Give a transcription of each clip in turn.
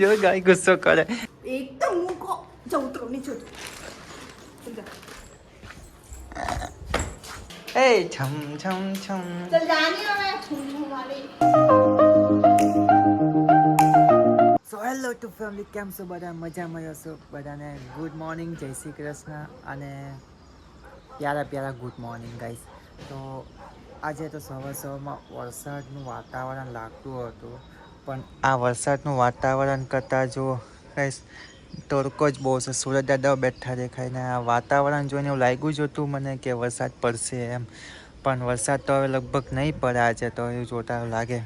જો ગાય ગુસ્સો કરે एकदम मुको जाऊ उतर नीचे उतर એ છમ છમ છમ चल जानी हो मैं हमारी સો હેલો ટુ ફેમિલી, કેમ છો બધા? મજામાં હશો બધાને. ગુડ મોર્નિંગ, જય શ્રી કૃષ્ણ અને પ્યારા ગુડ મોર્નિંગ ગાઈસ. તો આજે તો સવારમાં વરસાદનું વાતાવરણ લાગતું હતું, પણ આ વરસાદનું વાતાવરણ કરતાં જો ગાઈસ તડકો જ બહુ છે. સુરત દાદા બેઠા દેખાય ને આ વાતાવરણ જોઈને એવું લાગ્યું જ હતું મને કે વરસાદ પડશે એમ, પણ વરસાદ તો હવે લગભગ નહીં પડે આજે તો એવું જોતા લાગે.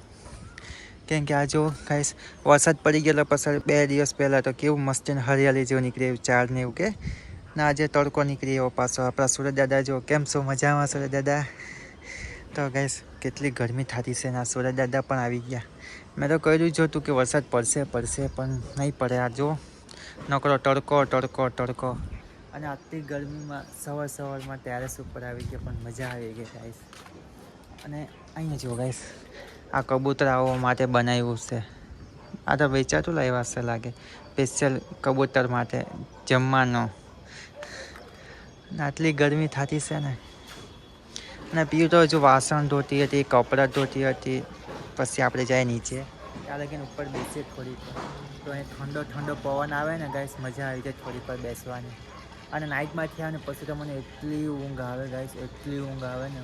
કેમ કે આ જો ગાઈસ વરસાદ પડી ગયેલો પછી 2 દિવસ પહેલાં તો કેવું મસ્ત હરિયાળી જેવું નીકળે ઝાડ ને એવું કે ના, આજે તડકો નીકળી એવો પાછો. આપણા સુરત દાદા જો કેમ છો? મજામાં સુરત દાદા? તો ગાઈસ કેટલી ગરમી થતી છે ને આ સુરત દાદા પણ આવી ગયા. મેં તો કહ્યું જ હતું કે વરસાદ પડશે પણ નહીં પડે. આ જો નકરો તડકો અને આટલી ગરમીમાં સવારમાં ટેરેસ ઉપર આવી ગયા પણ મજા આવી ગઈ ગાઈસ. અને અહીંયા જો ગાઈસ આ કબૂતરાઓ માટે બનાવ્યું છે. આ તો વેચાતું લાવ્યા છે લાગે, સ્પેશિયલ કબૂતર માટે જમવાનો. આટલી ગરમી થતી છે ને. અને પીવું તો હજુ વાસણ ધોતી હતી, કપડાં ધોતી હતી. પછી આપણે જાય નીચે, ત્યાં લગીને ઉપર બેસીએ થોડીક તો અહીં ઠંડો પવન આવે ને ગાઈસ, મજા આવી જાય થોડીક વાર બેસવાની. અને નાઇટમાંથી આવે ને પછી તો મને એટલી ઊંઘ આવે ગાઈસ, એટલી ઊંઘ આવે ને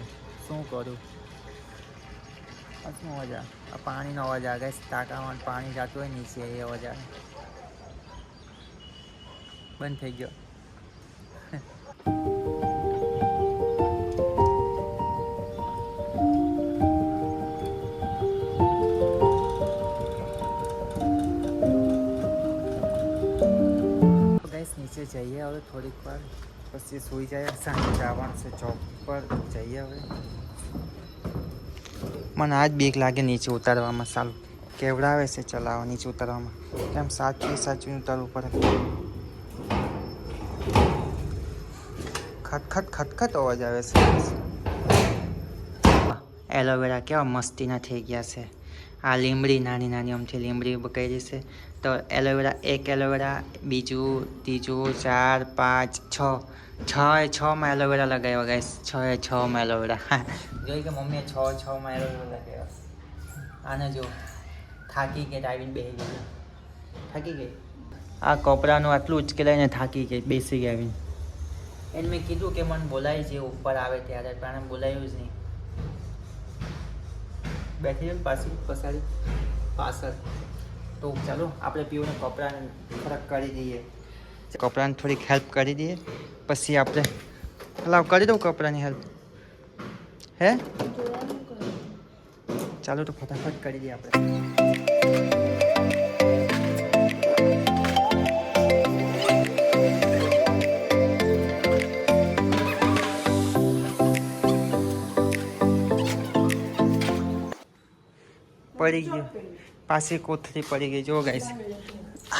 શું કરું. શું અવાજ આવે? આ પાણીનો અવાજ આવે ગાઈસ, ટાંકામાં પાણી જતું હોય નીચે એ અવાજ આવે. બંધ થઈ ગયો. નીચે જઈએ હવે થોડીક વાર પછી સૂઈ જાય. સાંજે જવાનું છે ચોક પર, જઈએ હવે. મને આજ બીક લાગે નીચે ઉતારવામાં. સારું કેવડાવે છે ચલાવવા નીચે ઉતારવામાં, કેમ સાચવી ઉતારવું પડે. ખટખટ અવાજ આવે છે. એલોવેરા કેવા મસ્તીના થઈ ગયા છે. આ લીમડી નાની અમથી લીમડી કરી છે. તો એક એલોવેરા, બીજું, ત્રીજું, 4, 5, 6 માં એલોવેરા લગાવ્યા ગાઈસ. 6 માં એલોવેરા જોઈ કે મમ્મીએ 6 માં એલોવેરા લગાવ્યા. આને જો થાકી ગઈ આવીને બેસી ગઈ. થાકી ગઈ આ કપડાનું આટલું ઉચકેલાઈને થાકી ગઈ, બેસી ગઈ આવીને. એને મેં કીધું કે મને બોલાવી છે ઉપર આવે ત્યારે, પણ એને બોલાવ્યું જ નહીં. બેઠી પસાડી પાછળ. તો ચાલો આપણે પીઓને કપડાને થોડાક કરી દઈએ, કપડાને થોડીક હેલ્પ કરી દઈએ. પછી આપણે કરી દઉં કપડાની હેલ્પ. હે ચાલો તો ફટાફટ કરી દઈએ આપણે. પડી ગયું, પાછી કોથળી પડી ગઈ. જો ગાઈસ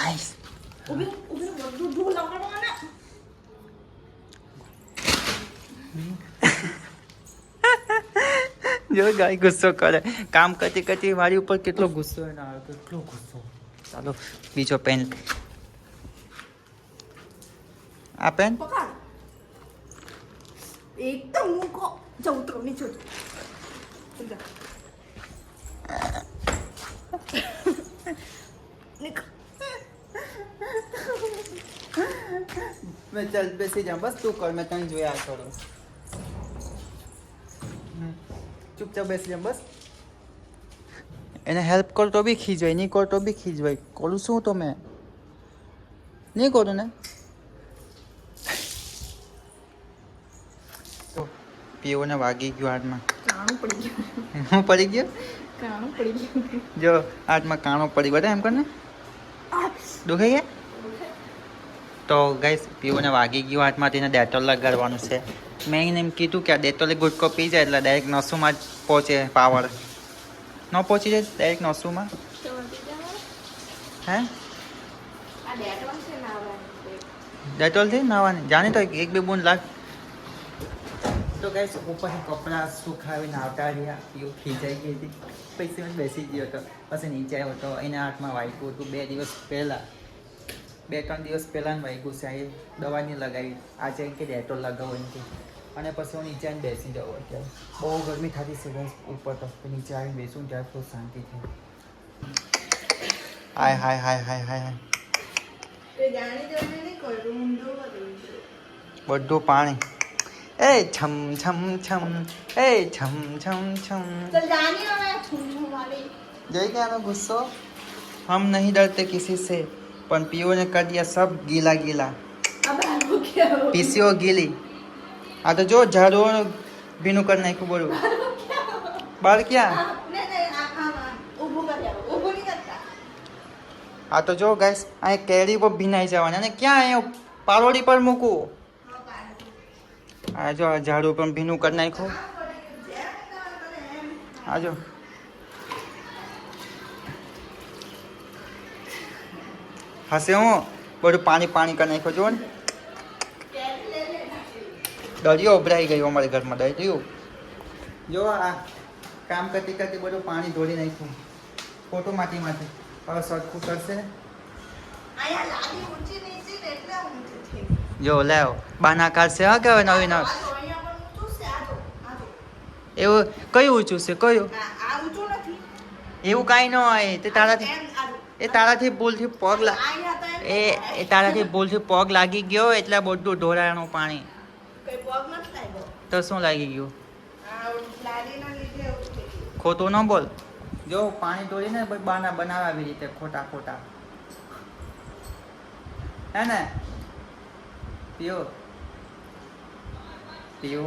આઈસ જો ગાય ગુસ્સો કરે. કામ કરતી મારી ઉપર કેટલો ગુસ્સો એને આવે, કેટલો ગુસ્સો. ચાલો બીજો પેન. આ પેન एकदम मुको जाऊ उतर नीचे उतर મેં ચાલ બેસી જા, બસ તું કર, મેં તને જોયા થોડું. ચૂપચાપ બેસી જા બસ. એને હેલ્પ કર તો બી ખીજવાય, નહીં કર તો બી ખીજવાય. કરું શું તો મેં નહીં કરું ને. તો પીઓને વાગી ગયું હાથમાં. કાણું પડી ગયું. હું પડી ગયો? કાણું પડી ગયું. જો હાથમાં કાણો પડી બધા એમ કરને. દુખાઈ ગયા? તો ગાઈસ પીઓને વાગી ગયું હાથમાં, તેને ડેટોલ લગાડવાનું છે. મેં એને એમ કીધું કે આ ડેટોલે ગુટકો પી જાય એટલે ડાયરેક્ટ નસુમાં જ પહોંચે પાવર. ન પહોંચી જાય ડાયરેક્ટ નસુમાં. હે ડેટોલથી નાવાની જાણે તો 1-2 બૂંદ લાગ. તો ગાઈસ ઉપરથી કપડાં સુખાવીને આવતા રહ્યા પીઓ ખીજાઈ ગઈ હતી પછી હું બેસી ગયો હતો પછી નીચે આવ્યો હતો એના હાથમાં વાગ્યું હતું 2 દિવસ પહેલાં 2-3 દિવસ પહેલાં વાગ્યું છે એ દવા નહીં લગાવી આજે કે ડેટોલ લગાવો એમ કે અને પછી હું નીચે આવીને બેસી જાઉં અત્યારે બહુ ગરમી થતી છે ગાઈસ ઉપર તો નીચે આવીને બેસું ત્યારે થોડું શાંતિ થઈ હાય હાય હાય હાય હાય બધું પાણી એ છમ છમ છમ એ છમ છમ છમ चल जानी है मैं छुन्नू वाली जय क्या ना गुस्सो हम नहीं डरते किसी से पर पीओ ने कर दिया सब गीला गीला अब वो क्या हो पीसीओ गीली आ तो जो झाड़ू भीनु कर नाख्યું બોલું બાર ક્યાં नहीं नहीं आखा ऊभो कर जाओ ऊभो नहीं करता આ તો જો ગાઈસ આ કેરી પર ભીનાઈ જવાની અને ક્યાં અહીંયા પારોડી પર મૂકું हाँ पानी આ જો આ ઝાડુ પણ ભીનું કરી નાખ્યું આ જો હશે હું બધું પાણી પાણી કરી નાખ્યું જો ને દરિયો ઉભરાઈ ગયો અમારા ઘરમાં દરિયો જો આ કામ કરતી કરતી બધું પાણી ધોરી નાખ્યું ફોટો માટીમાંથી હવે સરખું કરશે आया लादी ऊंची नीचे એટલે ઊંચી થઈ જો લાવ બાના કાઢશે હા કે હવે નવી નવી આ તો અહીંયા પણ ઊંચું છે આ તો એવું કયું ઊંચું છે કયું આ ઊંચું નથી એવું કાંઈ ન હોય તે તારાથી એમ આ એ તારાથી ભૂલથી પગ અહીંયા તો એ તારાથી ભૂલથી પગ લાગી ગયો એટલે બધું ઢોળાનું પાણી કઈ પગ નથી લાગ્યો તો શું લાગી ગયું આ લાદીના લીધે એવું થઈ ગયું ખોટું ન બોલ જો પાણી ઢોળીને પછી બાના બનાવે આવી રીતે ખોટા ખોટા હે ને પીઓ પીઓ